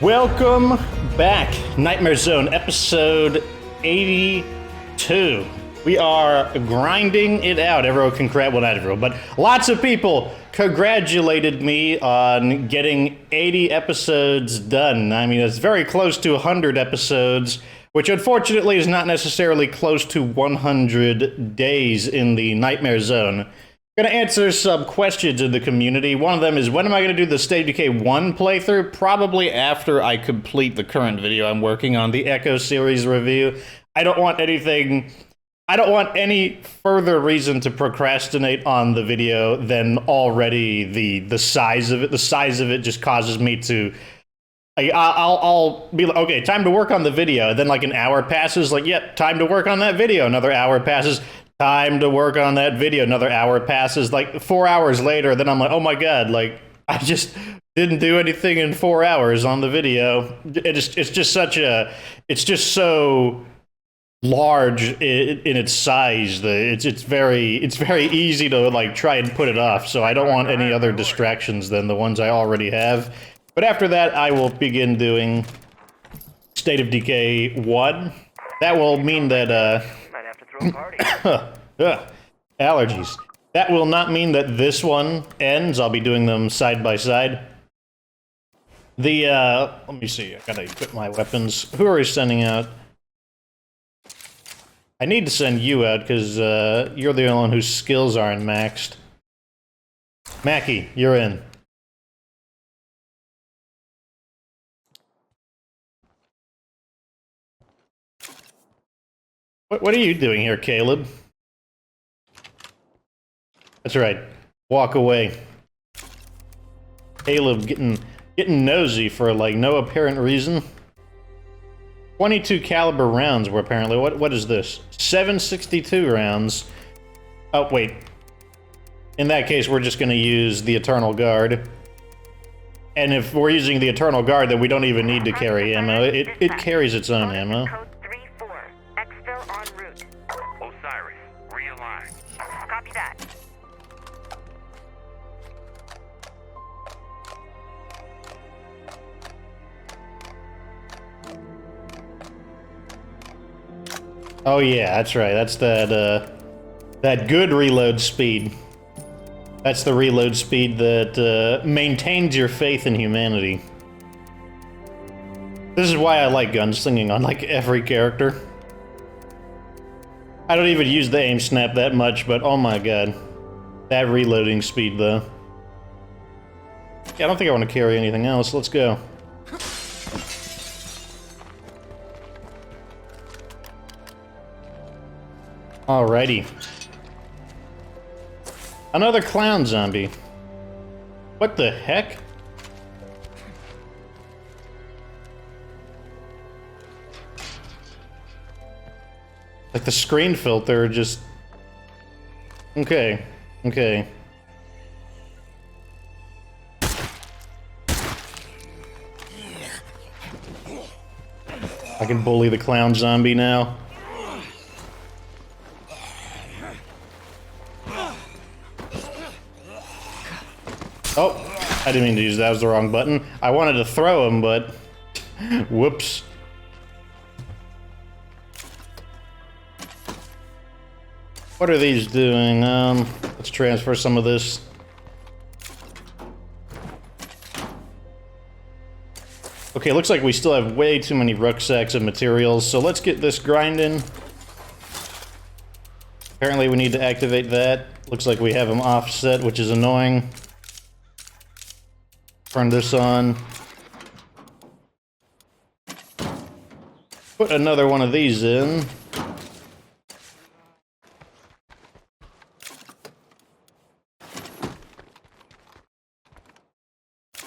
Welcome back, Nightmare Zone, episode 82. We are grinding it out. Everyone well, not everyone, but lots of people congratulated me on getting 80 episodes done. I mean, it's very close to 100 episodes, which unfortunately is not necessarily close to 100 days in the Nightmare Zone. I'm going to answer some questions in the community. One of them is, when am I going to do the State of Decay 1 playthrough? Probably after I complete the current video I'm working on, the Echo series review. I don't want any further reason to procrastinate on the video than already the size of it. The size of it just causes me to... I'll be like, okay, time to work on the video. And then like an hour passes, like, yep, time to work on that video. Another hour passes. Time to work on that video. Another hour passes. Like 4 hours later, then I'm like, oh my god, like I just didn't do anything in 4 hours on the video. It's just so large in its size that it's very easy to like try and put it off. So I don't want any other distractions than the ones I already have. But after that, I will begin doing State of Decay 1. That will mean that allergies. That will not mean that this one ends. I'll be doing them side by side. Let me see. I gotta equip my weapons. Who are we sending out? I need to send you out because you're the only one whose skills aren't maxed. Mackie, you're in. What are you doing here, Caleb? That's right. Walk away. Caleb getting nosy for like no apparent reason. 22 caliber rounds were apparently. What is this? 762 rounds. Oh wait. In that case, we're just going to use the Eternal Guard. And if we're using the Eternal Guard, then we don't even need to carry ammo. It carries its own ammo. Oh yeah, that's right. That's that good reload speed. That's the reload speed that maintains your faith in humanity. This is why I like gunslinging on like every character. I don't even use the aim snap that much, but oh my god. That reloading speed though. Yeah, I don't think I want to carry anything else. Let's go. Alrighty. Another clown zombie. What the heck? Like the screen filter just... Okay. Okay. I can bully the clown zombie now. Oh, I didn't mean to use that. That was the wrong button. I wanted to throw him, but... Whoops. What are these doing? Let's transfer some of this. Okay, looks like we still have way too many rucksacks of materials, so let's get this grinding. Apparently we need to activate that. Looks like we have them offset, which is annoying. Turn this on. Put another one of these in.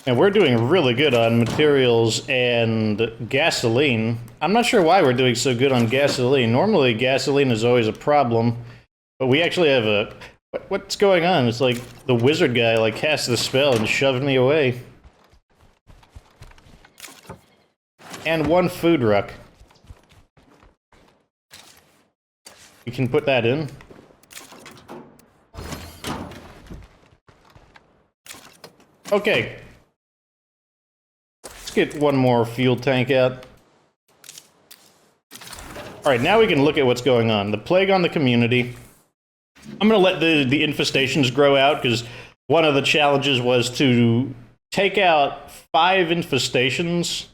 And we're doing really good on materials and gasoline. I'm not sure why we're doing so good on gasoline. Normally gasoline is always a problem, but we actually have a... What's going on? It's like the wizard guy like cast the spell and shoved me away. And one food ruck. You can put that in. Okay. get one more fuel tank out. Alright, now we can look at what's going on. The plague on the community. I'm gonna let the infestations grow out, because one of the challenges was to take out 5 infestations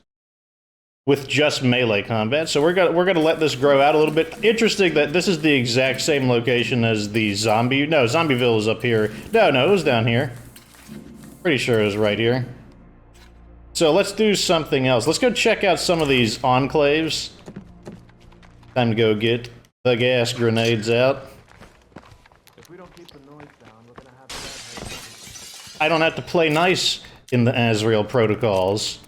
with just melee combat. So we're gonna let this grow out a little bit. Interesting that this is the exact same location as the zombie. No, Zombieville is up here. No, it was down here. Pretty sure it was right here. So let's do something else. Let's go check out some of these enclaves. Time to go get the gas grenades out. If we don't keep the noise down, we're gonna have to... I don't have to play nice in the Azrael protocols.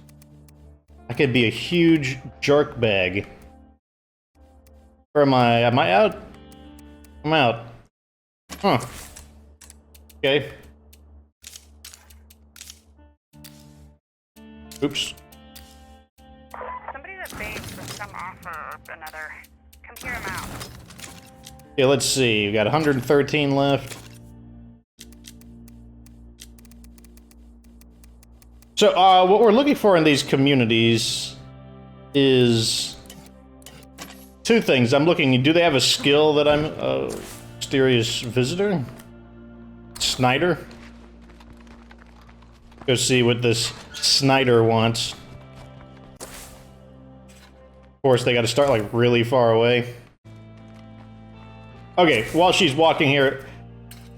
I could be a huge jerk bag. Or am I? Am I out? I'm out. Huh. Okay. Oops. Somebody's at base with some offer or another. Come hear him out. Okay, let's see. We got 113 left. So, what we're looking for in these communities is 2 things. I'm looking, do they have a skill that I'm mysterious visitor? Snyder? Go see what this Snyder wants. Of course, they got to start like really far away. Okay, while she's walking here,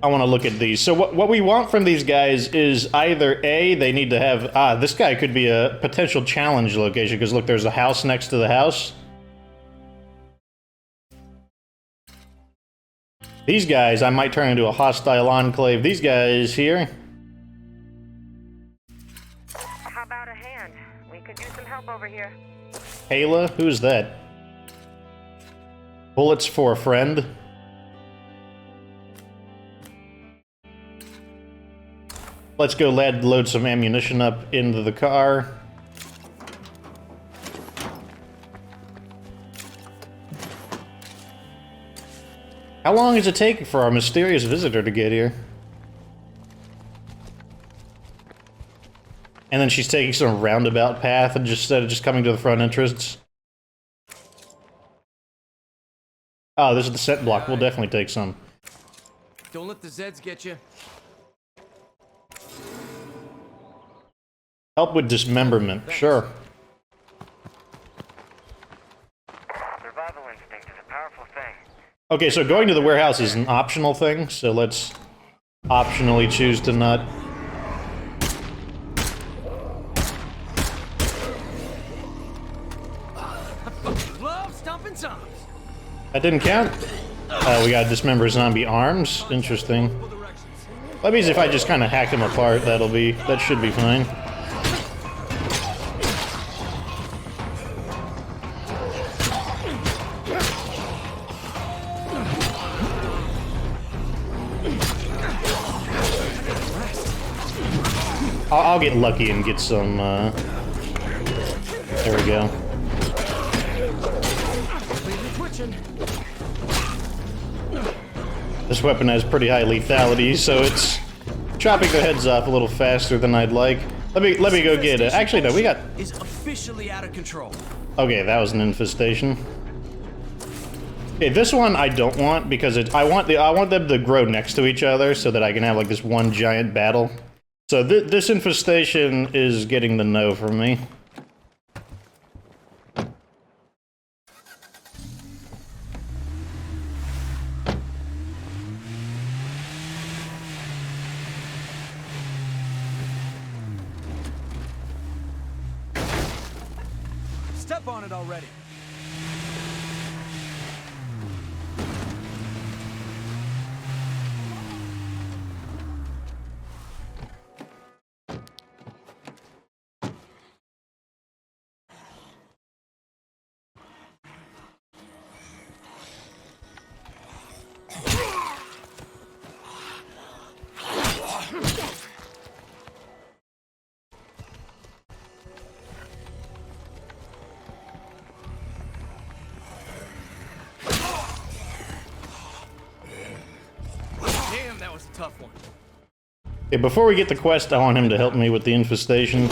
I want to look at these. So what we want from these guys is either A, they need to have... this guy could be a potential challenge location, because look, there's a house next to the house. These guys, I might turn into a hostile enclave. These guys here... How about a hand? We could use some help over here. Kayla? Who's that? Bullets for a friend? Let's go load some ammunition up into the car. How long is it taking for our mysterious visitor to get here? And then she's taking some roundabout path instead of just coming to the front entrance. Oh, this is the set block. We'll definitely take some. Don't let the Zeds get you. Help with dismemberment, sure. Survival instinct is a powerful thing. Okay, so going to the warehouse is an optional thing, so let's optionally choose to not... Love stomping zombies. That didn't count? We got dismember zombie arms. Interesting. That means if I just kind of hack them apart, that should be fine. I'll get lucky and get some, there we go. This weapon has pretty high lethality, so it's chopping their heads off a little faster than I'd like. Let me go get it. Actually, no, we got... is officially out of control. Okay, that was an infestation. Okay, this one I don't want because I want them to grow next to each other so that I can have like this one giant battle. So this infestation is getting the no from me. Step on it already. Damn, that was a tough one. Okay, before we get the quest, I want him to help me with the infestation.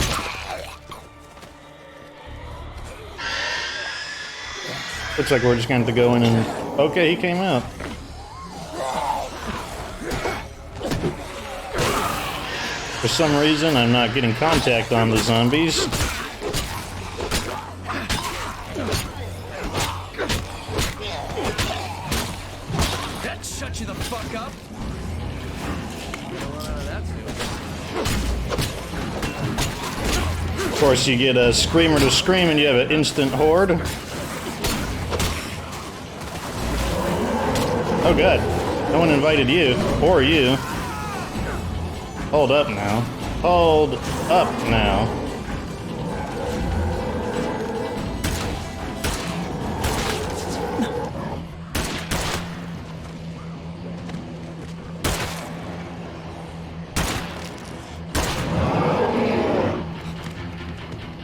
Looks like we're just going to go in and... Okay, he came out. For some reason, I'm not getting contact on the zombies. That shut you the fuck up. Of course, you get a screamer to scream and you have an instant horde. Oh god, no one invited you, or you. Hold up now. Hold up now.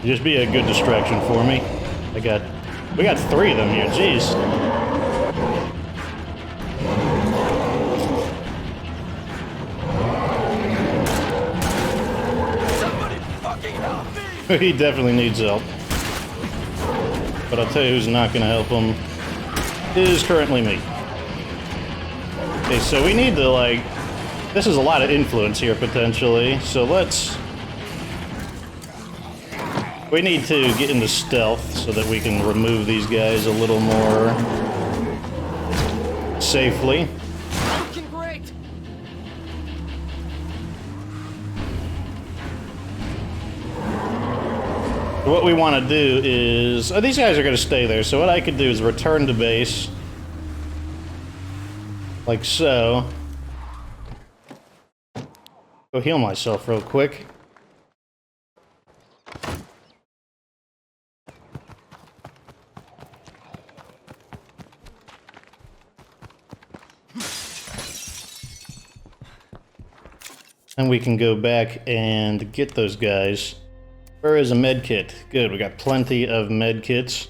Just be a good distraction for me. We got 3 of them here, jeez. He definitely needs help. But I'll tell you who's not gonna help him is currently me. Okay, so we need to, like... This is a lot of influence here, potentially. So let's... We need to get into stealth so that we can remove these guys a little more safely. Looking great. What we want to do is... Oh, these guys are going to stay there, so what I could do is return to base. Like so. Go heal myself real quick. And we can go back and get those guys. Where is a med kit? Good, we got plenty of med kits.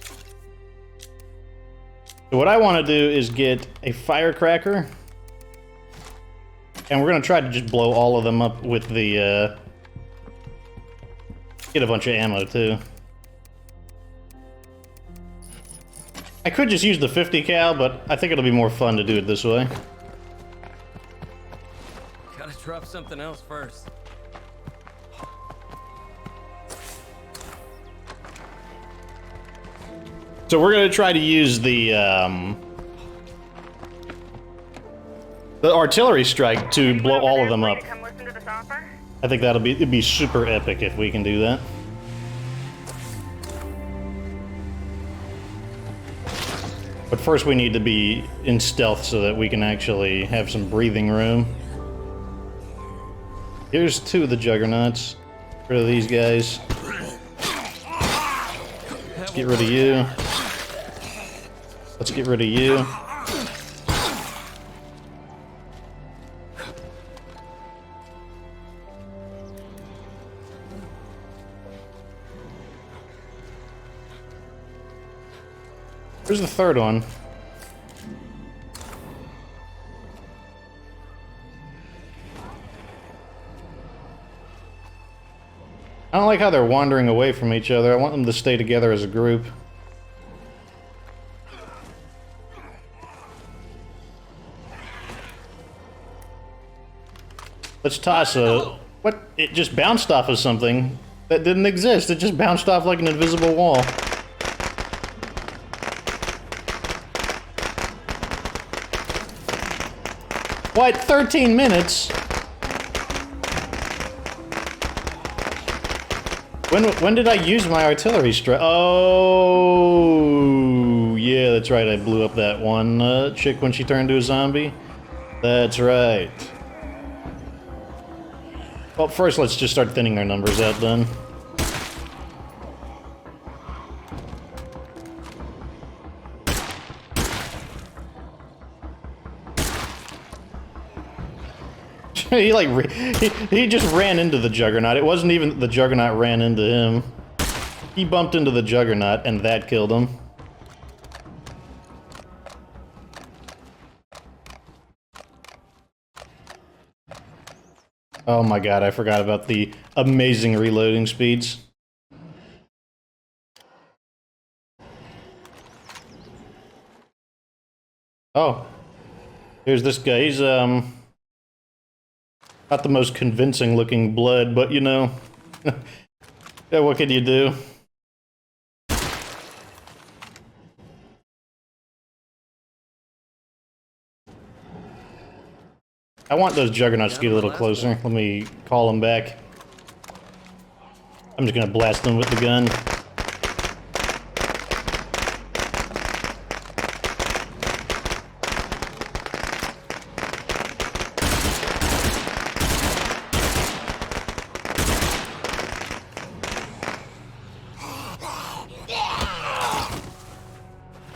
So what I want to do is get a firecracker. And we're going to try to just blow all of them up with the, get a bunch of ammo, too. I could just use the 50 cal, but I think it'll be more fun to do it this way. Gotta drop something else first. So we're going to try to use the artillery strike to blow all of them up. Come listen to this offer? I think it'd be super epic if we can do that. But first we need to be in stealth so that we can actually have some breathing room. Here's 2 of the Juggernauts. Get rid of these guys. Let's get rid of you. Let's get rid of you. Where's the 3rd one? I don't like how they're wandering away from each other. I want them to stay together as a group. Let's toss a... What? It just bounced off of something that didn't exist. It just bounced off like an invisible wall. What? 13 minutes? When did I use my artillery strike? Oh, yeah, that's right. I blew up that one chick when she turned to a zombie. That's right. Well, first let's just start thinning their numbers out then. he just ran into the Juggernaut. It wasn't even the Juggernaut ran into him. He bumped into the Juggernaut and that killed him. Oh my god, I forgot about the amazing reloading speeds. Oh. Here's this guy. He's, not the most convincing looking blood, but you know. Yeah, what can you do? I want those Juggernauts to get a little closer. Let me call them back. I'm just gonna blast them with the gun.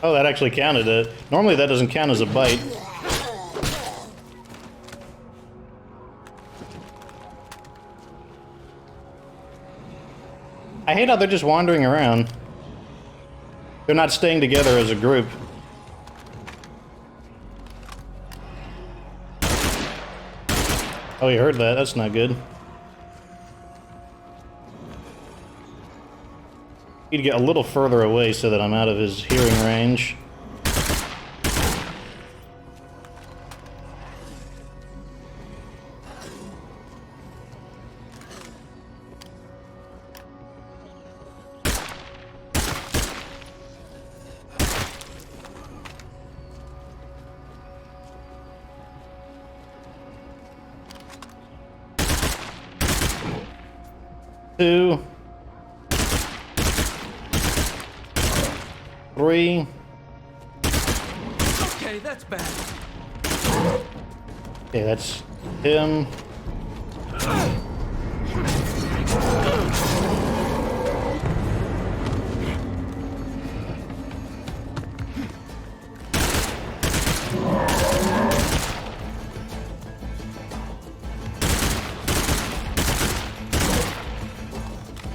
Oh, that actually counted. Normally that doesn't count as a bite. I hate how they're just wandering around. They're not staying together as a group. Oh, you heard that? That's not good. Need to get a little further away so that I'm out of his hearing range. Two. 3. Okay, that's bad. Okay, that's him.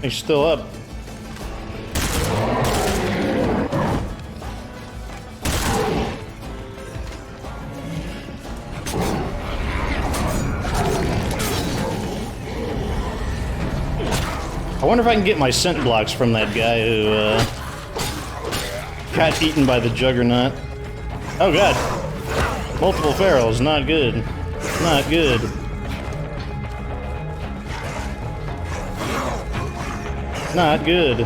He's still up. I wonder if I can get my scent blocks from that guy who got eaten by the Juggernaut. Oh god. Multiple ferals, not good. Not good. Not good.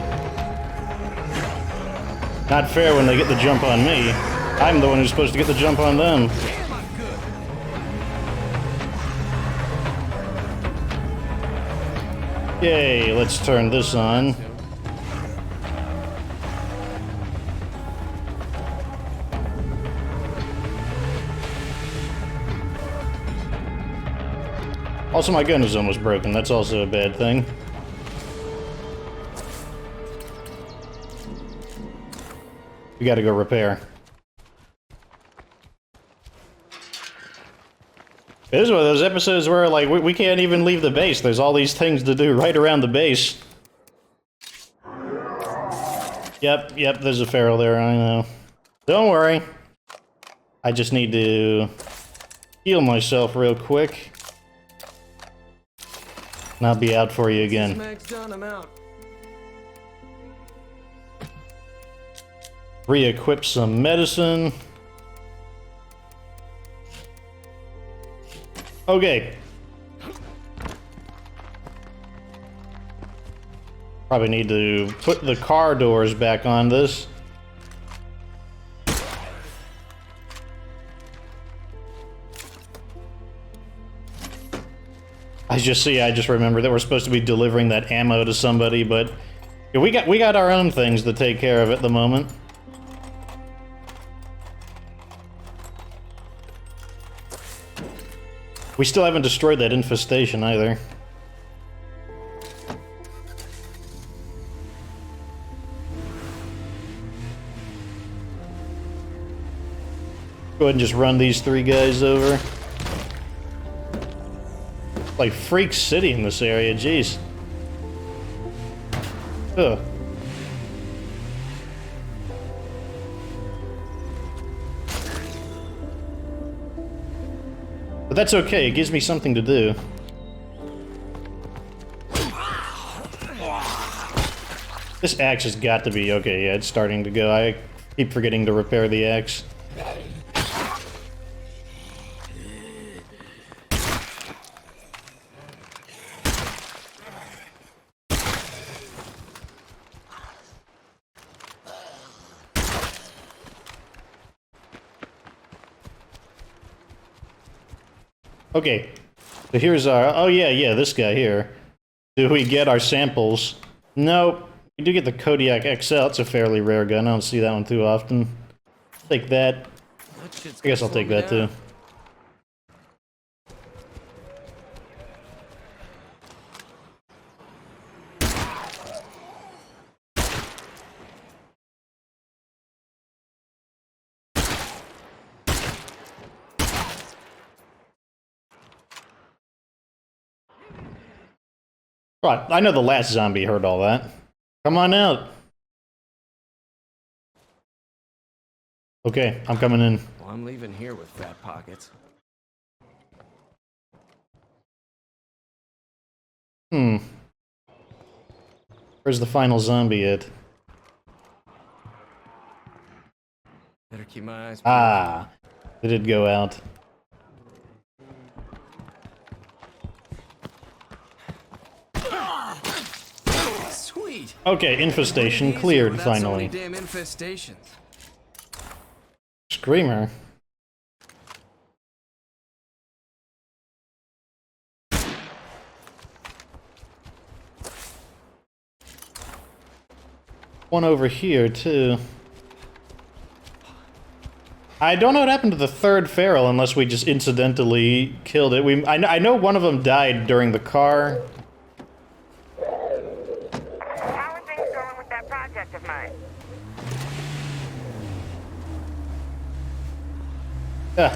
Not fair when they get the jump on me. I'm the one who's supposed to get the jump on them. Yay, let's turn this on. Also, my gun is almost broken. That's also a bad thing. We gotta go repair. This is one of those episodes where, like, we can't even leave the base. There's all these things to do right around the base. Yep, there's a feral there, I know. Don't worry. I just need to heal myself real quick. And I'll be out for you again. Mag's done, I'm out. Re-equip some medicine. Okay. Probably need to put the car doors back on this. I just remembered that we're supposed to be delivering that ammo to somebody, but yeah, we got our own things to take care of at the moment. We still haven't destroyed that infestation either. Go ahead and just run these 3 guys over. Like Freak City in this area, jeez. Ugh. But that's okay, it gives me something to do. This axe has got to be okay, yeah, it's starting to go. I keep forgetting to repair the axe. Okay, so here's our... Oh, yeah, this guy here. Do we get our samples? Nope. We do get the Kodiak XL. It's a fairly rare gun. I don't see that one too often. Take that. That shit's I guess I'll gonna take slow me that too. down. Right, I know the last zombie heard all that. Come on out. Okay, I'm coming in. Well, I'm leaving here with fat pockets. Where's the final zombie at? Better keep my eyes peeled. Ah, it did go out. Sweet. Okay, infestation Easier cleared without so finally. many damn infestations. Screamer. One over here too. I don't know what happened to the third feral unless we just incidentally killed it. I know one of them died during the car. How are things going with that project of mine?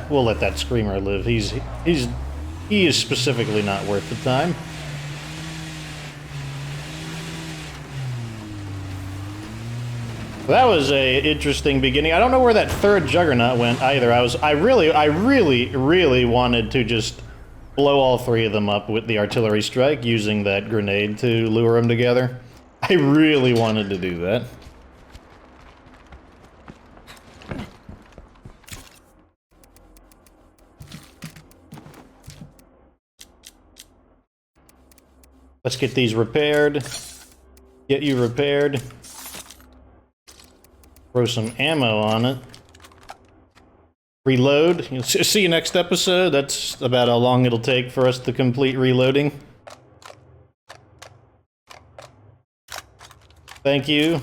We'll let that screamer live. He is specifically not worth the time. That was a interesting beginning. I don't know where that third Juggernaut went either. I really wanted to just blow all three of them up with the artillery strike using that grenade to lure them together. I really wanted to do that. Let's get these repaired. Get you repaired. Throw some ammo on it. Reload. See you next episode. That's about how long it'll take for us to complete reloading. Thank you.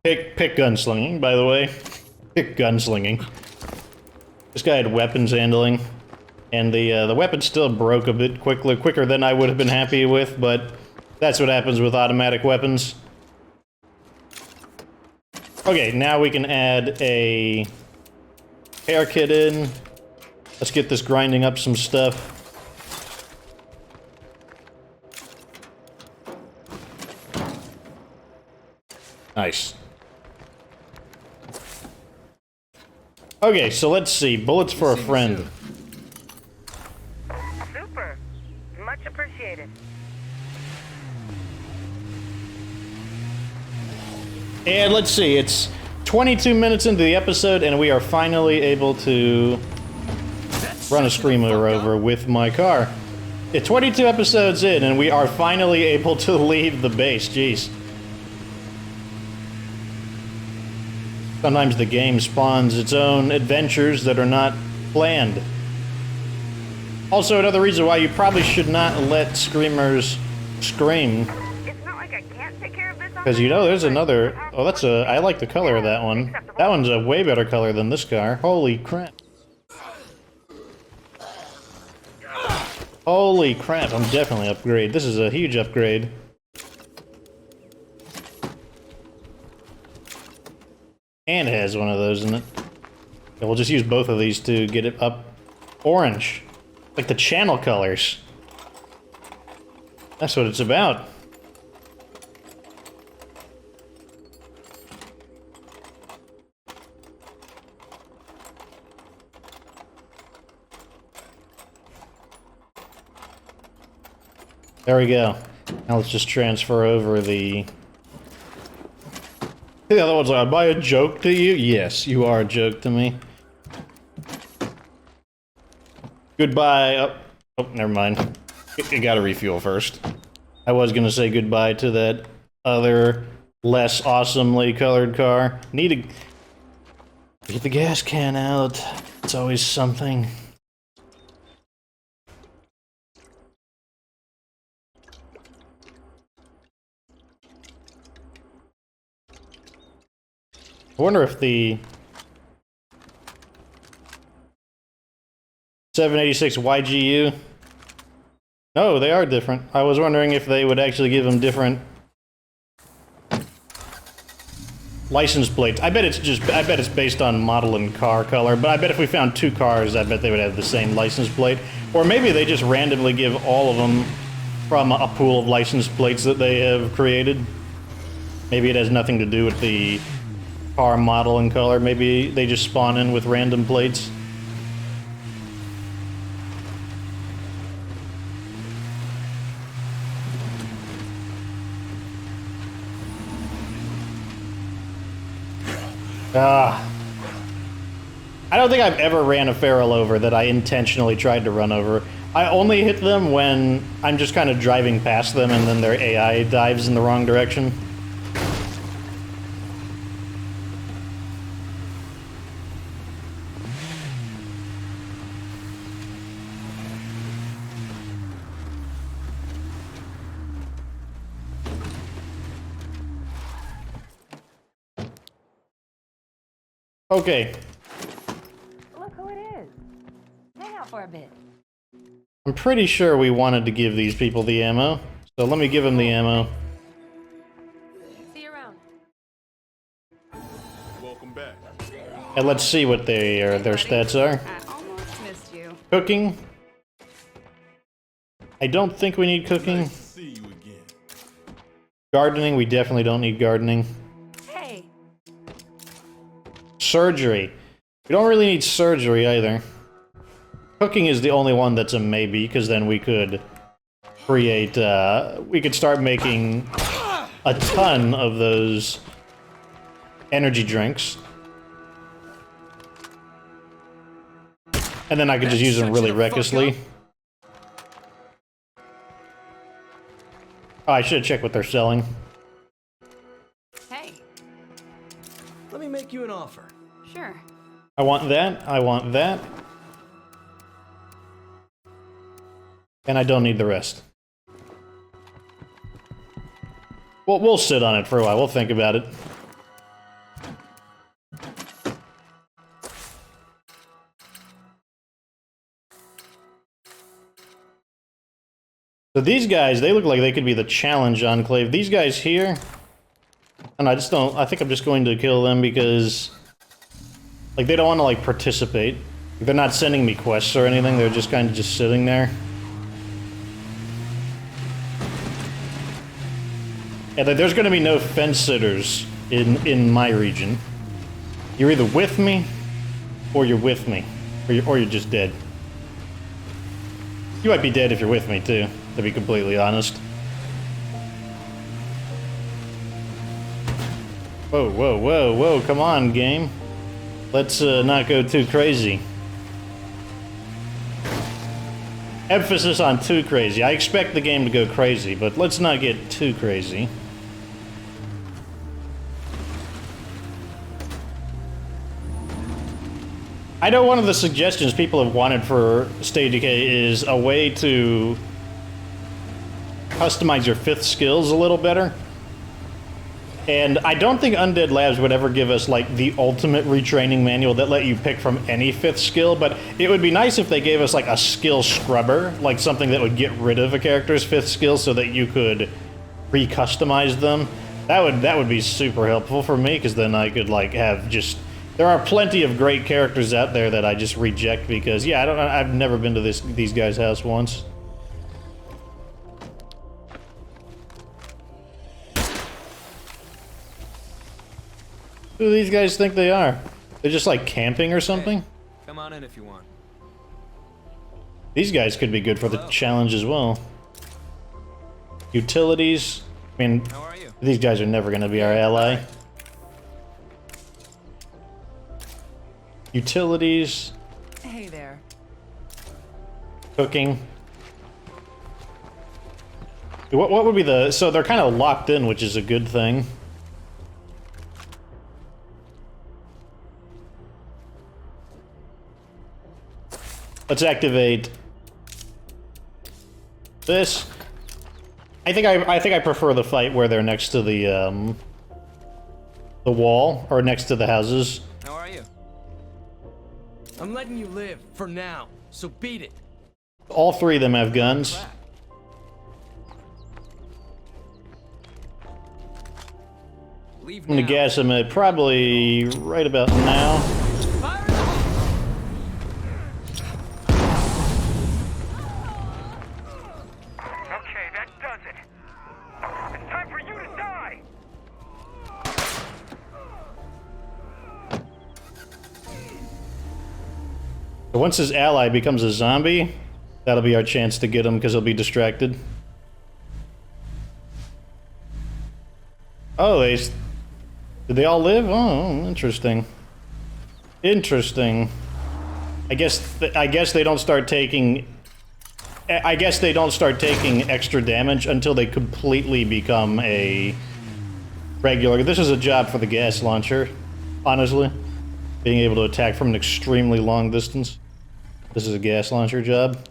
Pick gunslinging, by the way. Pick gunslinging. This guy had weapons handling, and the weapon still broke a bit quicker than I would have been happy with, but that's what happens with automatic weapons. Okay, now we can add a care kit in. Let's get this grinding up some stuff. Nice. Okay, so let's see. Bullets for a friend. Super. Much appreciated. And let's see, it's 22 minutes into the episode, and we are finally able to run a screamer over with my car. It's 22 episodes in, and we are finally able to leave the base. Jeez. Sometimes the game spawns its own adventures that are not planned. Also, another reason why you probably should not let screamers scream. It's not like I can't take care of this. Because you know there's another... Oh, that's a... I like the color of that one. That one's a way better color than this car. Holy crap. Holy crap, I'm definitely upgrade. This is a huge upgrade. And it has one of those in it. Yeah, we'll just use both of these to get it up orange. Like the channel colors. That's what it's about. There we go. Now let's just transfer over the... The other one's like, am I a joke to you? Yes, you are a joke to me. Goodbye. Oh, never mind. You gotta refuel first. I was gonna say goodbye to that other, less awesomely colored car. Need to get the gas can out. It's always something. I wonder if the 786 YGU... No, they are different. I was wondering if they would actually give them different license plates. I bet it's based on model and car color, but I bet if we found two cars, I bet they would have the same license plate. Or maybe they just randomly give all of them from a pool of license plates that they have created. Maybe it has nothing to do with the car model and color. Maybe they just spawn in with random plates. I don't think I've ever ran a feral over that I intentionally tried to run over. I only hit them when I'm just kind of driving past them and then their AI dives in the wrong direction. Okay. Look who it is. Hang out for a bit. I'm pretty sure we wanted to give these people the ammo, so let me give them the ammo. See you around. Welcome back. And let's see what their stats are. I almost missed you. Cooking. I don't think we need cooking. Nice to see you again. Gardening, we definitely don't need gardening. Hey. Surgery. We don't really need surgery either. Cooking is the only one that's a maybe, because then we could create, we could start making a ton of those energy drinks. And then I could just use them really recklessly. Oh, I should have checked what they're selling. Hey. Let me make you an offer. Sure. I want that, I want that. And I don't need the rest. Well, we'll sit on it for a while, we'll think about it. So these guys, they look like they could be the challenge enclave. These guys here, and I think I'm just going to kill them because, like, they don't want to, like, participate. They're not sending me quests or anything, they're just kind of just sitting there. Yeah, there's going to be no fence sitters in my region. You're either with me, or you're with me, or you're just dead. You might be dead if you're with me too, to be completely honest. Whoa, whoa, whoa, whoa! Come on, game. Let's not go too crazy. Emphasis on too crazy. I expect the game to go crazy, but let's not get too crazy. I know one of the suggestions people have wanted for Stay Decay is a way to customize your fifth skills a little better. And I don't think Undead Labs would ever give us, like, the ultimate retraining manual that let you pick from any fifth skill, but it would be nice if they gave us, like, a skill scrubber, like something that would get rid of a character's fifth skill so that you could re-customize them. That would be super helpful for me, because then I could, like, have just... There are plenty of great characters out there that I just reject because, yeah, I've never been to these guys' house once. Who do these guys think they are? They're just like camping or something? Hey, come on in if you want. These guys could be good for the challenge as well. Utilities. I mean, How are you? these guys are never going to be our ally. Utilities. Hey there. Cooking. What would be the... So they're kind of locked in, which is a good thing. Let's activate this. I think I prefer the fight where they're next to the the wall or next to the houses. How are you? I'm letting you live for now, so beat it. All three of them have guns. Crap. Leave I'm gonna now. guess them at probably right about now. Fire in the hole! Okay, that does it. It's time for you to die! Once his ally becomes a zombie, that'll be our chance to get him because he'll be distracted. Oh, did they all live? Oh, interesting. Interesting. I guess they don't start taking. I guess they don't start taking extra damage until they completely become a regular. This is a job for the gas launcher, honestly. Being able to attack from an extremely long distance. This is a gas launcher job.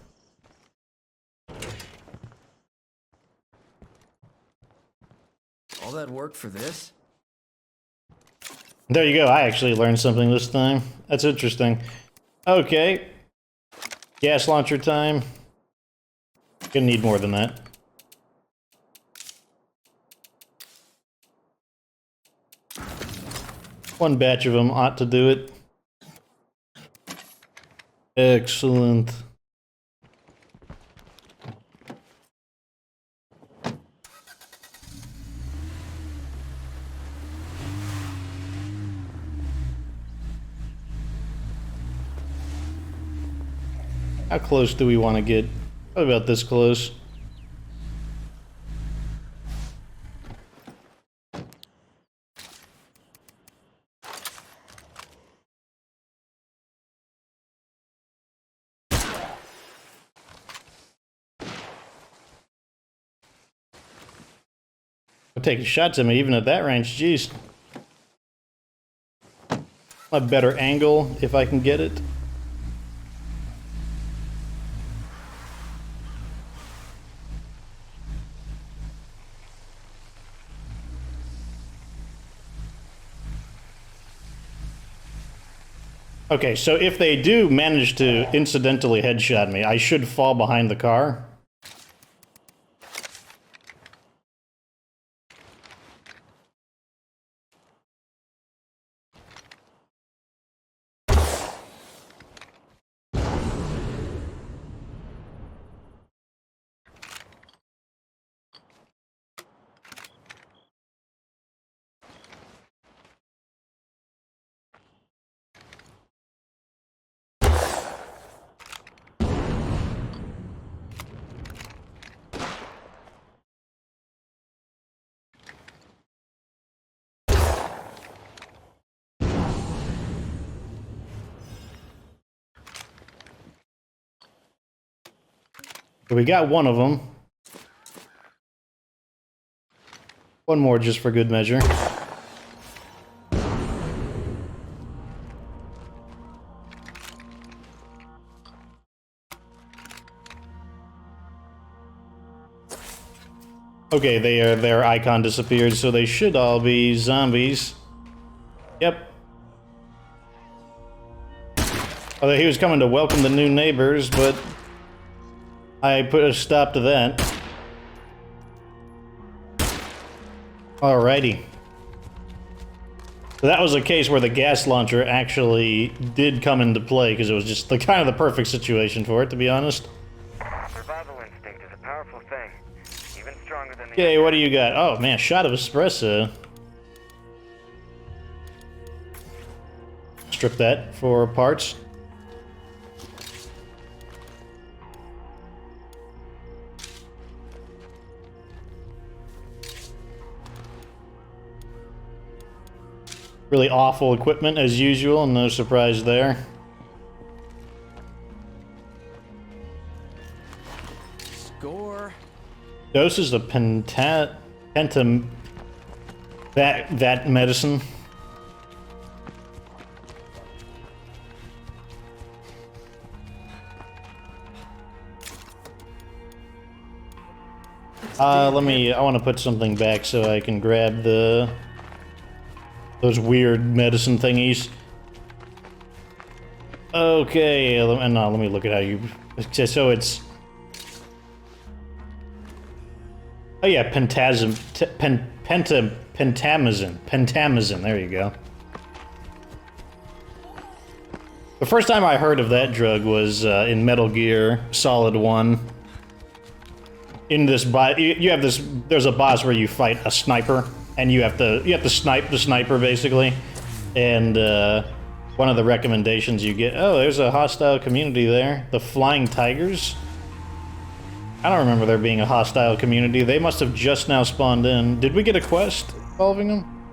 All that work for this? There you go, I actually learned something this time. That's interesting. Okay. Gas launcher time. Gonna need more than that. One batch of them ought to do it. Excellent. How close do we want to get? Probably about this close. I'm taking shots at me even at that range, jeez. A better angle if I can get it. Okay, so if they do manage to incidentally headshot me, I should fall behind the car. We got one of them. One more just for good measure. Okay, their icon disappeared, so they should all be zombies. Yep. Although he was coming to welcome the new neighbors, but I put a stop to that. Alrighty. So that was a case where the gas launcher actually did come into play, because it was just kind of the perfect situation for it, to be honest. Survival instinct is a powerful thing. Even stronger than the... Okay, what do you got? Oh man, shot of espresso. Strip that for parts. Really awful equipment as usual, no surprise there. Score. Doses of pentam... That medicine. I want to put something back so I can grab the Those weird medicine thingies. Okay, and let me look at how you... So it's... Oh yeah, pentamazine, there you go. The first time I heard of that drug was in Metal Gear Solid 1. In this you have this, there's a boss where you fight a sniper, and you have to snipe the sniper basically. And one of the recommendations you get, oh, there's a hostile community there, the Flying Tigers. I don't remember there being a hostile community. They must have just now spawned in. Did we get a quest involving them?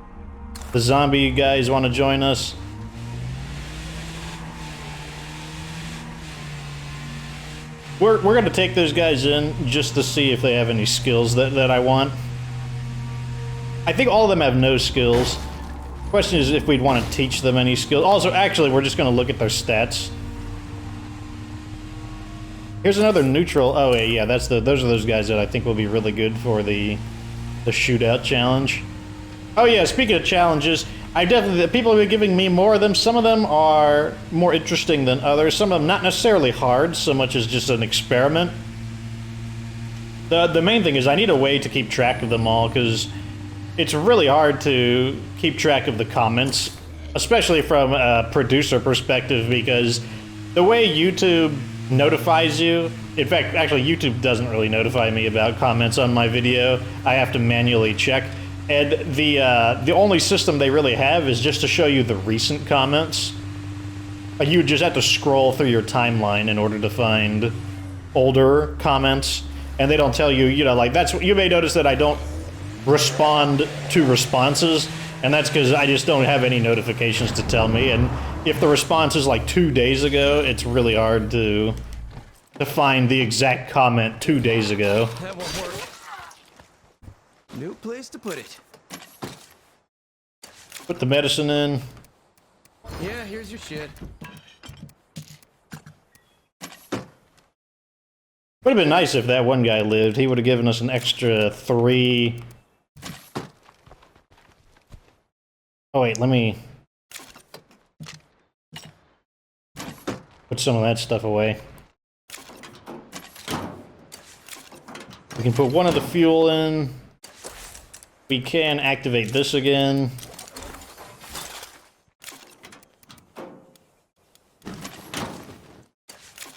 The zombie guys want to join us. We're gonna take those guys in just to see if they have any skills that I want. I think all of them have no skills. Question is if we'd want to teach them any skills. Also, actually, we're just gonna look at their stats. Here's another neutral. Oh yeah, those are those guys that I think will be really good for the shootout challenge. Oh yeah, speaking of challenges, the people have been giving me more of them. Some of them are more interesting than others. Some of them not necessarily hard, so much as just an experiment. The main thing is I need a way to keep track of them all, because it's really hard to keep track of the comments, especially from a producer perspective, because the way YouTube notifies you, in fact, actually YouTube doesn't really notify me about comments on my video. I have to manually check. And the only system they really have is just to show you the recent comments. You just have to scroll through your timeline in order to find older comments, and they don't tell you, you know, like that's you may notice that I don't respond to responses, and that's because I just don't have any notifications to tell me. And if the response is like 2 days ago, it's really hard to find the exact comment 2 days ago. That won't work. New place to put it. Put the medicine in. Yeah, here's your shit. Would have been nice if that one guy lived. He would have given us an extra 3. Oh wait, let me put some of that stuff away. We can put one of the fuel in. We can activate this again.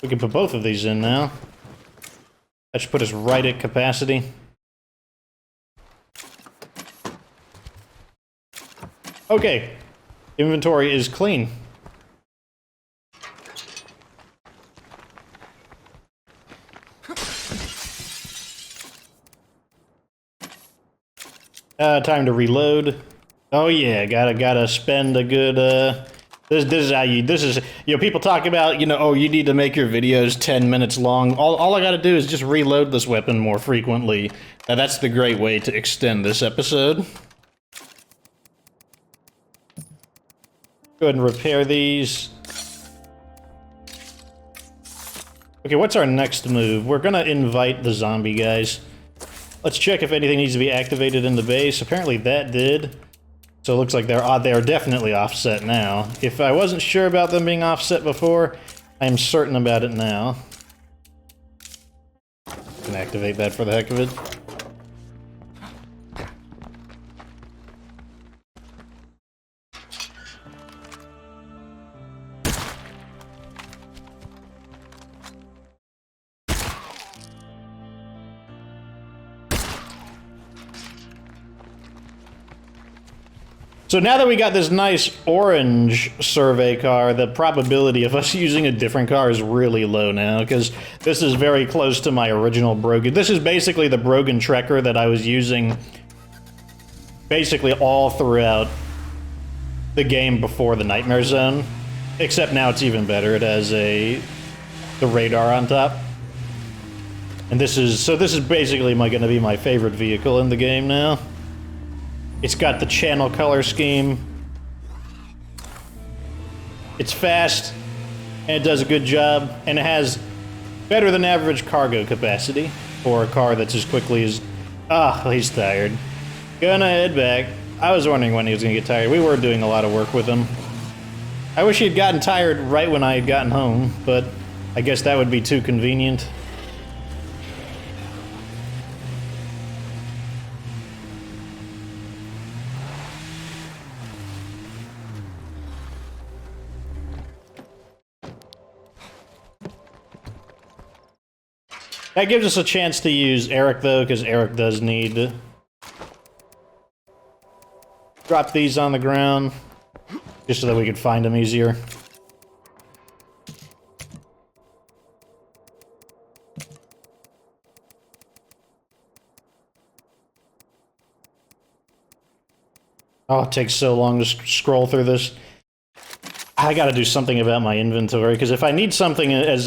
We can put both of these in now. That should put us right at capacity. Okay. Inventory is clean. Time to reload. Oh yeah, gotta spend a good, this is how you, you know, people talk about, you know, oh, you need to make your videos 10 minutes long. All I gotta do is just reload this weapon more frequently. Now that's the great way to extend this episode. Go ahead and repair these. Okay, what's our next move? We're gonna invite the zombie guys. Let's check if anything needs to be activated in the base. Apparently that did. So it looks like they're definitely offset now. If I wasn't sure about them being offset before, I am certain about it now. Can activate that for the heck of it. So now that we got this nice orange survey car, the probability of us using a different car is really low now, because this is very close to my original Brogan. This is basically the Brogan Trekker that I was using basically all throughout the game before the Nightmare Zone, except now it's even better. It has the radar on top. And this is basically going to be my favorite vehicle in the game now. It's got the channel color scheme. It's fast, and it does a good job, and it has better than average cargo capacity for a car that's as quickly as... Ah, he's tired. Gonna head back. I was wondering when he was gonna get tired. We were doing a lot of work with him. I wish he had gotten tired right when I had gotten home, but I guess that would be too convenient. That gives us a chance to use Eric, though, because Eric does need to drop these on the ground, just so that we could find them easier. Oh, it takes so long to scroll through this. I gotta do something about my inventory, because if I need something it's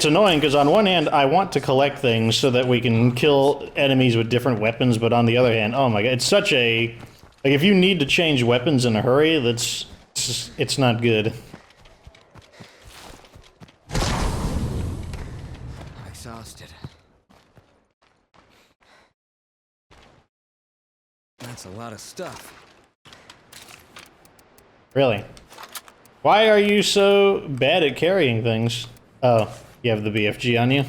annoying, because on one hand, I want to collect things so that we can kill enemies with different weapons, but on the other hand, oh my god, it's such a... Like, if you need to change weapons in a hurry, it's not good. Exhausted. That's a lot of stuff. Really? Why are you so bad at carrying things? Oh, you have the BFG on you?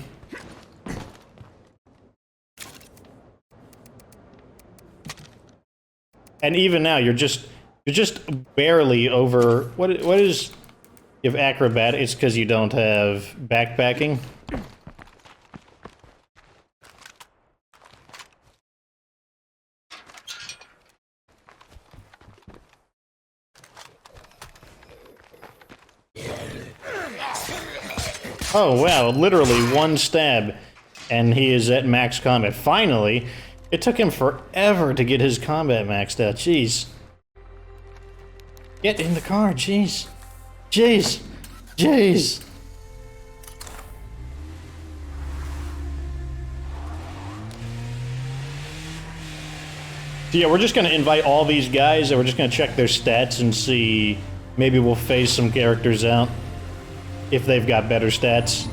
And even now, you're just barely over... What is... You have acrobat, it's because you don't have backpacking? Oh wow, literally one stab, and he is at max combat. Finally! It took him forever to get his combat maxed out, jeez. Get in the car, jeez. Jeez! Jeez! So yeah, we're just gonna invite all these guys, and we're just gonna check their stats and see... Maybe we'll phase some characters out. If they've got better stats.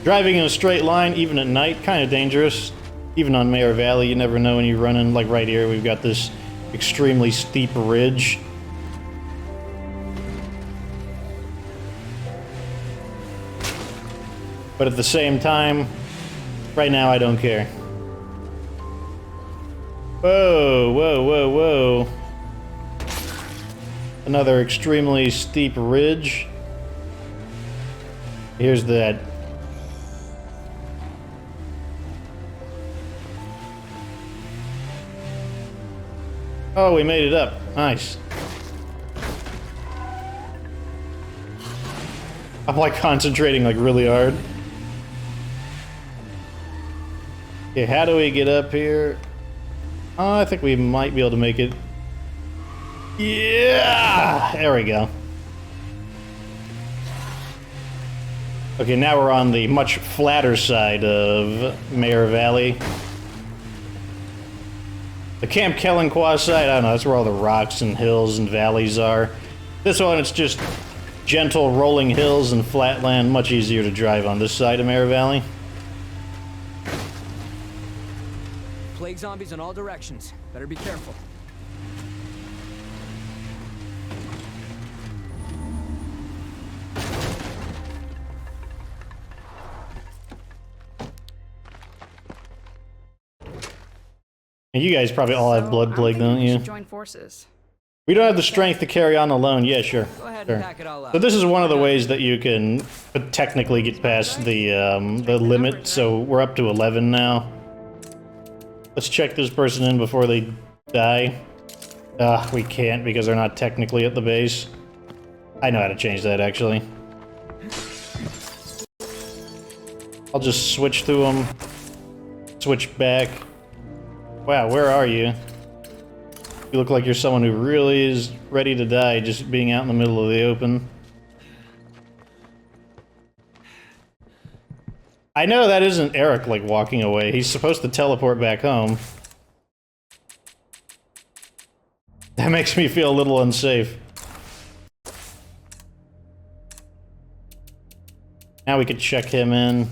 Driving in a straight line, even at night, kind of dangerous. Even on Mayor Valley, you never know when you're running. Like right here, we've got this extremely steep ridge. But at the same time, right now I don't care. Whoa, whoa, whoa, whoa. Another extremely steep ridge. Here's that. Oh, we made it up. Nice. I'm like concentrating like really hard. Okay, how do we get up here? Oh, I think we might be able to make it. Yeah! There we go. Okay, now we're on the much flatter side of Mayor Valley. The Camp Kellenquah side, I don't know, that's where all the rocks and hills and valleys are. This one, it's just gentle rolling hills and flat land, much easier to drive on this side of Mayor Valley. Plague zombies in all directions. Better be careful. And you guys probably all have blood plague, don't you? Join forces. We don't have the strength to carry on alone. Yeah, sure. Go ahead Sure. and pack it all up. So this is one of the ways that you can technically get past the limit. So we're up to 11 now. Let's check this person in before they die. We can't because they're not technically at the base. I know how to change that, actually. I'll just switch to them. Switch back. Wow, where are you? You look like you're someone who really is ready to die just being out in the middle of the open. I know that isn't Eric, like, walking away. He's supposed to teleport back home. That makes me feel a little unsafe. Now we could check him in.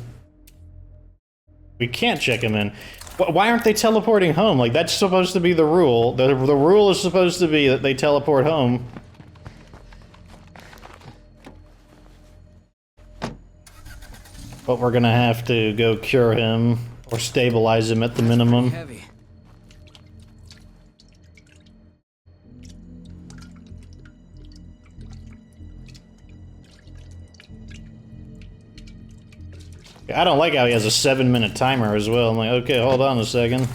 We can't check him in. Why aren't they teleporting home? Like, that's supposed to be the rule. The rule is supposed to be that they teleport home. But we're gonna have to go cure him, or stabilize him at the minimum. Heavy. I don't like how he has a 7-minute timer as well. I'm like, okay, hold on a second.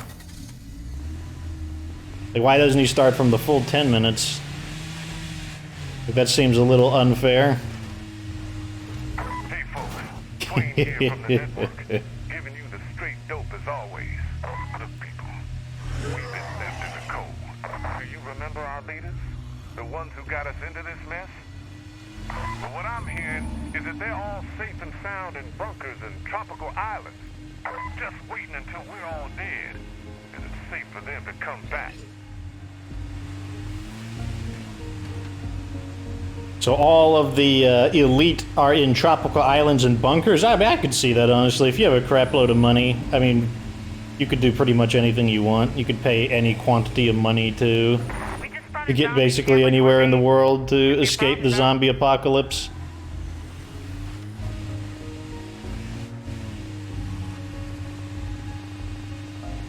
Like, why doesn't he start from the full 10 minutes? Like, that seems a little unfair. Hey folks, Dwayne here from the network, giving you the straight dope as always. Look people, we've been left in the cold. Do you remember our leaders? The ones who got us into this mess? But what I'm hearing is that they're all safe and sound in bunkers and tropical islands. Just waiting until we're all dead. And it's safe for them to come back. So all of the elite are in tropical islands and bunkers? I mean, I could see that, honestly. If you have a crap load of money, I mean, you could do pretty much anything you want. You could pay any quantity of money to get basically anywhere in the world to escape the zombie apocalypse.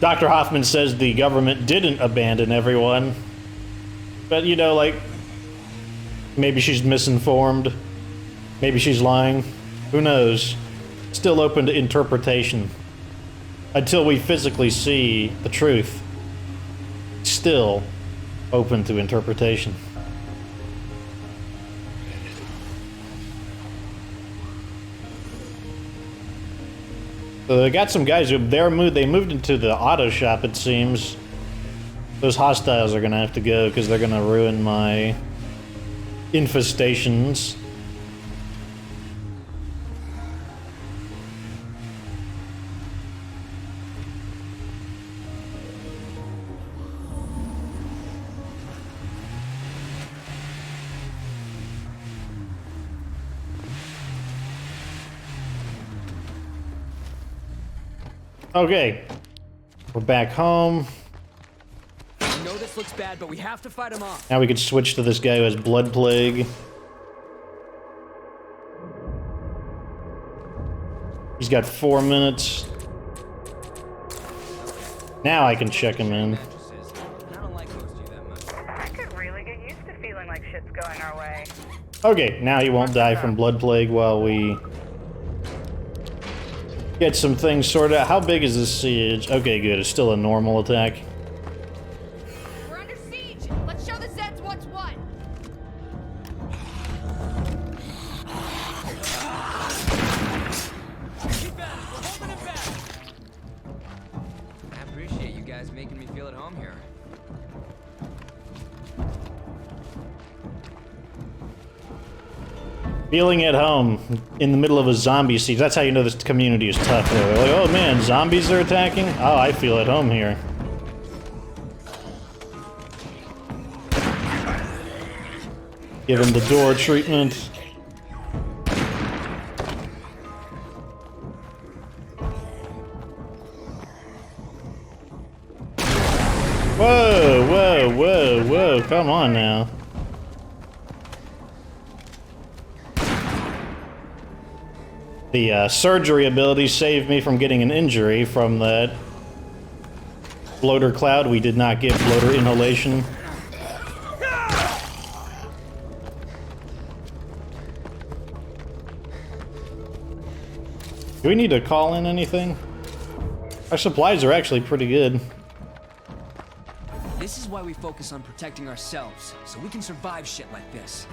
Dr. Hoffman says the government didn't abandon everyone. But, you know, like, maybe she's misinformed. Maybe she's lying. Who knows? Still open to interpretation. Until we physically see the truth. Still open to interpretation. So they got some guys who they moved into the auto shop, it seems. Those hostiles are gonna have to go because they're gonna ruin my infestations. Okay, we're back home. I know this looks bad, but we have to fight him off. Now we could switch to this guy who has blood plague. He's got 4 minutes. Now I can check him in. I don't like most of you that much. I could really get used to feeling like shit's going our way. Okay, now he won't die from blood plague while we get some things sorted out. How big is this siege? Okay, good. It's still a normal attack. We're under siege. Let's show the Zeds what's what. Keep back. We're holding it back. I appreciate you guys making me feel at home here. Feeling at home in the middle of a zombie siege. That's how you know this community is tough. They're like, oh man, zombies are attacking? Oh, I feel at home here. Give him the door treatment. Whoa, whoa, whoa, whoa, come on now. The surgery ability saved me from getting an injury from that bloater cloud. We did not get bloater inhalation. Do we need to call in anything? Our supplies are actually pretty good. This is why we focus on protecting ourselves, so we can survive shit like this.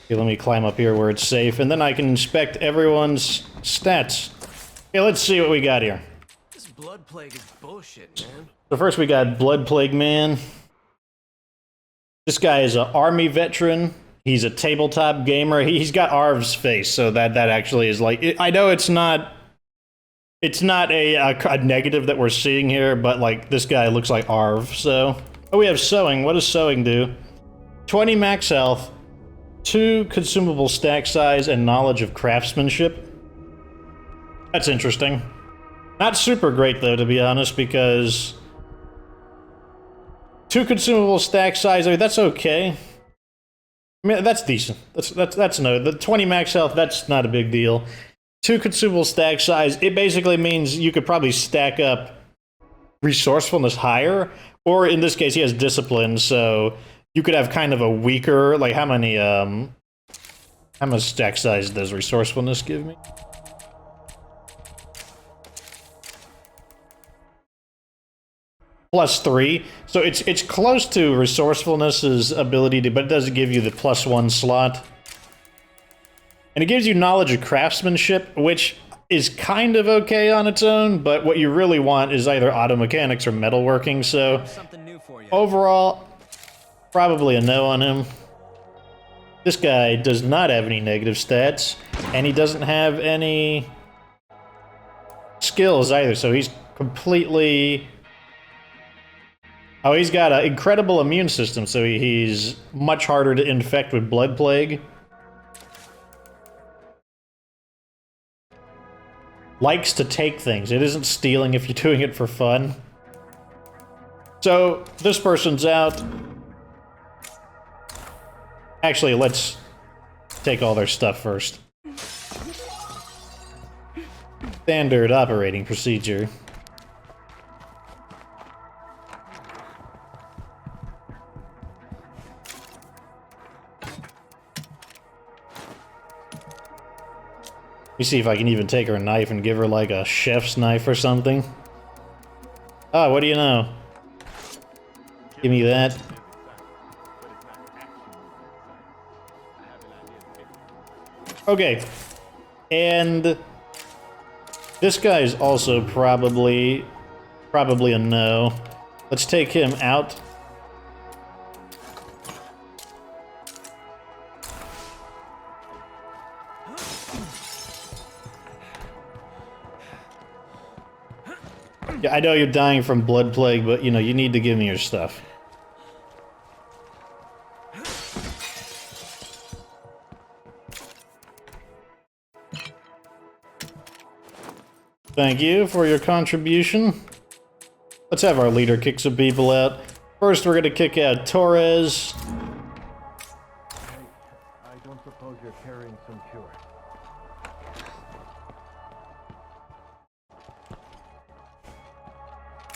Okay, let me climb up here where it's safe, and then I can inspect everyone's stats. Okay, let's see what we got here. This blood plague is bullshit, man. So first we got Blood Plague Man. This guy is an army veteran. He's a tabletop gamer. He's got Arv's face, so that actually is like... I know it's not a negative that we're seeing here, but like this guy looks like Arv, so... Oh, we have Sewing. What does Sewing do? 20 max health. 2 consumable stack size and knowledge of craftsmanship. That's interesting. Not super great though, to be honest, because 2 consumable stack size, I mean, that's okay. I mean, that's decent. That's no, the 20 max health, that's not a big deal. 2 consumable stack size, it basically means you could probably stack up resourcefulness higher, or in this case, he has discipline, so you could have kind of a weaker, like how much stack size does resourcefulness give me? +3, so it's close to resourcefulness's ability to, but it doesn't give you the +1 slot. And it gives you knowledge of craftsmanship, which is kind of okay on its own, but what you really want is either auto mechanics or metalworking, so Something new for you. overall, probably a no on him. This guy does not have any negative stats, and he doesn't have any skills either, so he's completely... Oh, he's got an incredible immune system, so he's much harder to infect with blood plague. Likes to take things. It isn't stealing if you're doing it for fun. So, this person's out. Actually, let's take all their stuff first. Standard operating procedure. Let me see if I can even take her a knife and give her like a chef's knife or something. Oh, what do you know? Give me that. Okay. And this guy's also probably a no. Let's take him out. Yeah, I know you're dying from blood plague, but you know, you need to give me your stuff. Thank you for your contribution. Let's have our leader kick some people out. First, we're gonna kick out Torres. I don't suppose you're carrying some cure.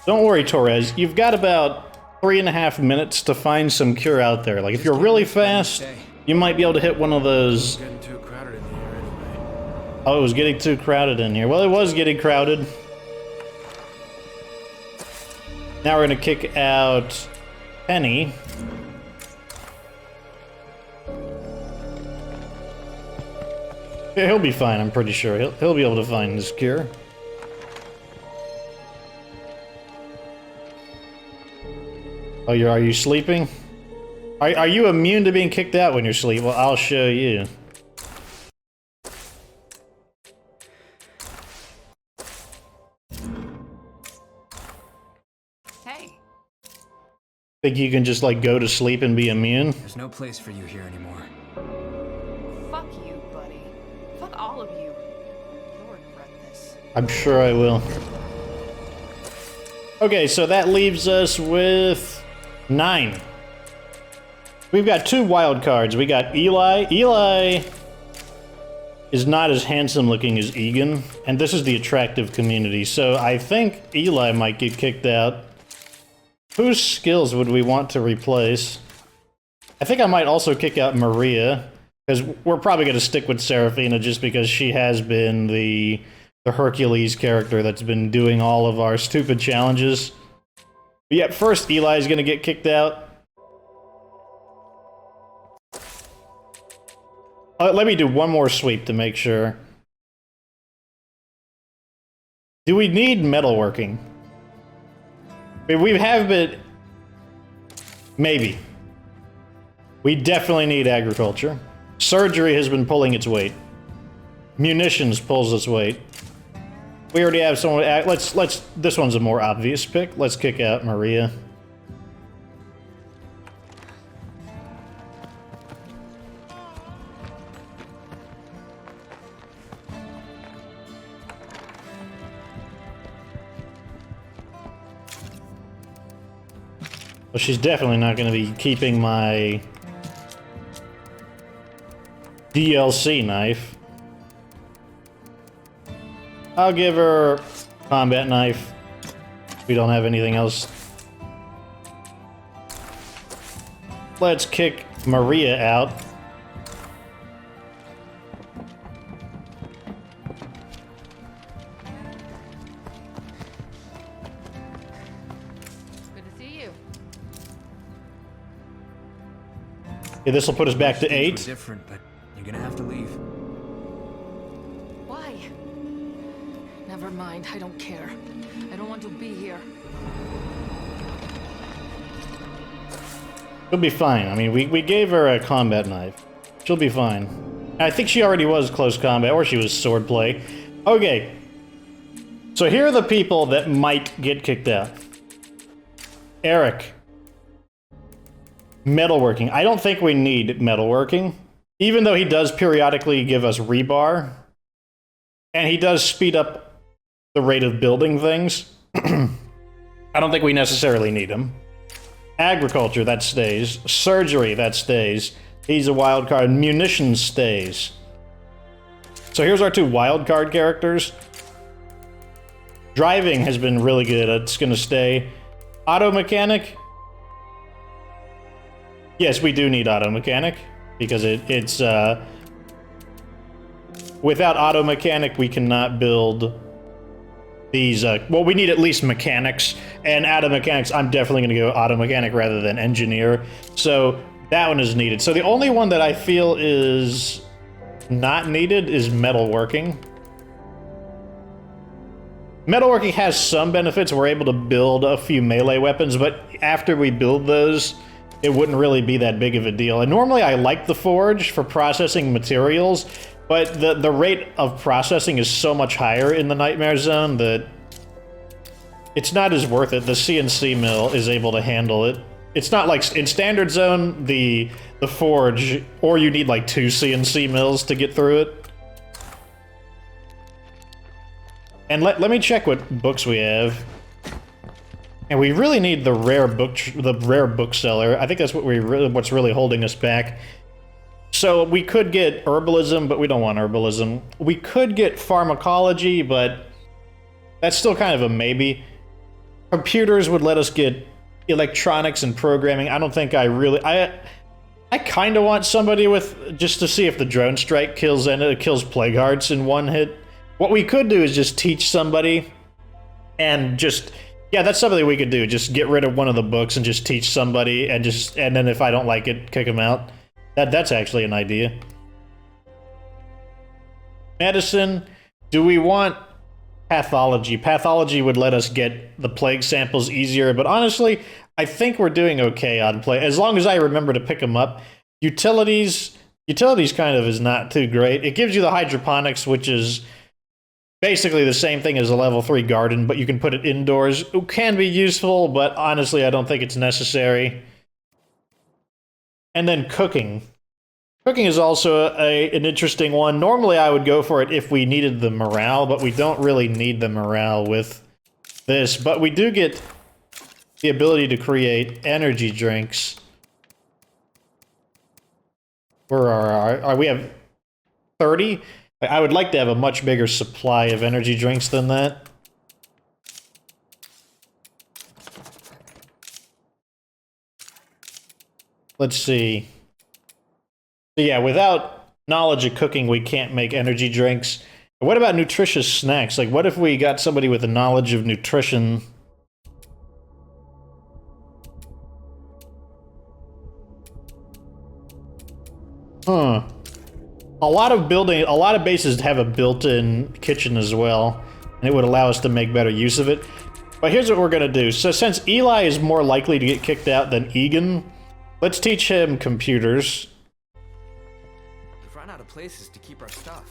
Don't worry, Torres. You've got about 3.5 minutes to find some cure out there. Like, if you're really fast, you might be able to hit one of those... Getting too crowded in here anyway. Oh, it was getting too crowded in here. Well, it was getting crowded. Now we're gonna kick out Penny. Yeah, he'll be fine, I'm pretty sure. He'll be able to find his cure. Oh, are you sleeping? Are you immune to being kicked out when you're asleep? Well, I'll show you. Hey, Think you can just, like, go to sleep and be immune? There's no place for you here anymore. fuck you, buddy. Fuck all of you. You'll regret this. I'm sure I will. Okay, so that leaves us with 9. We've got 2 wild cards. We got Eli. Eli is not as handsome looking as Egan, and this is the attractive community, so I think Eli might get kicked out. Whose skills would we want to replace? I think I might also kick out Maria, because we're probably going to stick with Serafina just because she has been the Hercules character that's been doing all of our stupid challenges. But yeah, first Eli's gonna get kicked out. Let me do one more sweep to make sure. Do we need metalworking? I mean, we have been... Maybe. We definitely need agriculture. Surgery has been pulling its weight. Munitions pulls its weight. We already have someone. This one's a more obvious pick. Let's kick out Maria. Well, she's definitely not going to be keeping my DLC knife. I'll give her combat knife. We don't have anything else. Let's kick Maria out. Good to see you. Okay, this will put us back to 8. Different, but you're gonna have to leave. Why? Never mind, I don't care. I don't want to be here. She'll be fine. I mean, we gave her a combat knife. She'll be fine. I think she already was close combat, or she was swordplay. Okay. So here are the people that might get kicked out. Eric. Metalworking. I don't think we need metalworking. Even though he does periodically give us rebar. And he does speed up the rate of building things. I don't think we necessarily need him. Agriculture, that stays. Surgery, that stays. He's a wild card. Munitions stays. So here's our 2 wild card characters. Driving has been really good. It's gonna stay. Auto mechanic. Yes, we do need auto mechanic because it's without auto mechanic we cannot build these. Well, we need at least mechanics, and out of mechanics, I'm definitely going to go auto mechanic rather than engineer. So that one is needed. So the only one that I feel is not needed is metalworking. Metalworking has some benefits. We're able to build a few melee weapons, but after we build those, it wouldn't really be that big of a deal. And normally I like the forge for processing materials, but the rate of processing is so much higher in the Nightmare Zone that it's not as worth it. The CNC mill is able to handle it. It's not like in Standard Zone, the forge, or you need like 2 CNC mills to get through it. And let me check what books we have. And we really need the rare bookseller. I think that's what's really holding us back. So we could get herbalism, but we don't want herbalism. We could get pharmacology, but that's still kind of a maybe. Computers would let us get electronics and programming. I don't think I kind of want somebody with, just to see if the drone strike kills plague hearts in one hit. What we could do is just teach somebody and just, yeah, that's something we could do. Just get rid of one of the books and just teach somebody, and then if I don't like it, kick them out. That's actually an idea. Medicine. Do we want pathology? Pathology would let us get the plague samples easier, but honestly, I think we're doing okay on play, as long as I remember to pick them up. Utilities kind of is not too great. It gives you the hydroponics, which is basically the same thing as a level 3 garden, but you can put it indoors. It can be useful, but honestly, I don't think it's necessary. And then cooking. Cooking is also an interesting one. Normally, I would go for it if we needed the morale, but we don't really need the morale with this. But we do get the ability to create energy drinks. Where are we have 30? I would like to have a much bigger supply of energy drinks than that. Let's see. So yeah, without knowledge of cooking, we can't make energy drinks. What about nutritious snacks? Like, what if we got somebody with a knowledge of nutrition? Huh. A lot of bases have a built-in kitchen as well, and it would allow us to make better use of it. But here's what we're gonna do. So since Eli is more likely to get kicked out than Egan, let's teach him computers. We've run out of places to keep our stuff.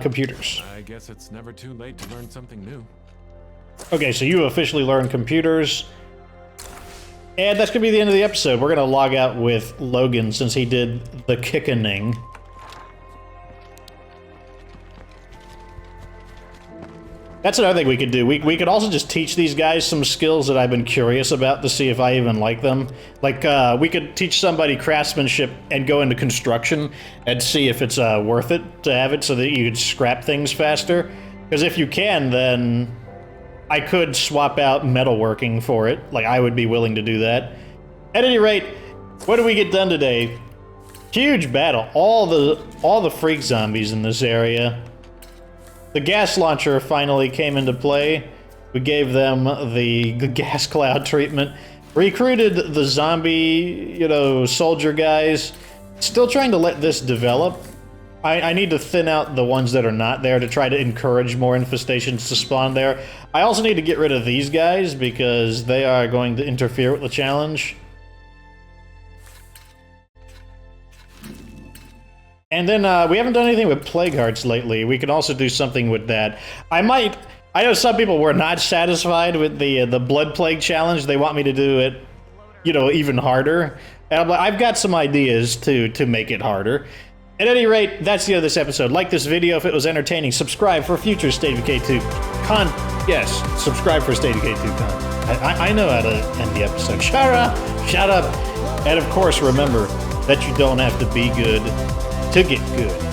Computers. I guess it's never too late to learn something new. Okay, so you officially learned computers. And that's gonna be the end of the episode. We're gonna log out with Logan since he did the kickening. That's another thing we could do. We could also just teach these guys some skills that I've been curious about to see if I even like them. Like, we could teach somebody craftsmanship and go into construction and see if it's worth it to have it so that you could scrap things faster. Because if you can, then I could swap out metalworking for it. Like, I would be willing to do that. At any rate, what did we get done today? Huge battle. All the freak zombies in this area. The gas launcher finally came into play. We gave them the gas cloud treatment. Recruited the zombie, you know, soldier guys. Still trying to let this develop. I need to thin out the ones that are not there to try to encourage more infestations to spawn there. I also need to get rid of these guys because they are going to interfere with the challenge. And then we haven't done anything with plague hearts lately. We can also do something with that. I know some people were not satisfied with the blood plague challenge. They want me to do it, you know, even harder. And I'm like, I've got some ideas to make it harder. At any rate, that's the end of this episode. Like this video if it was entertaining. Subscribe for future State of Decay 2 Yes, subscribe for State of Decay 2 I know how to end the episode. Shut up. And of course, remember that you don't have to be good to get good.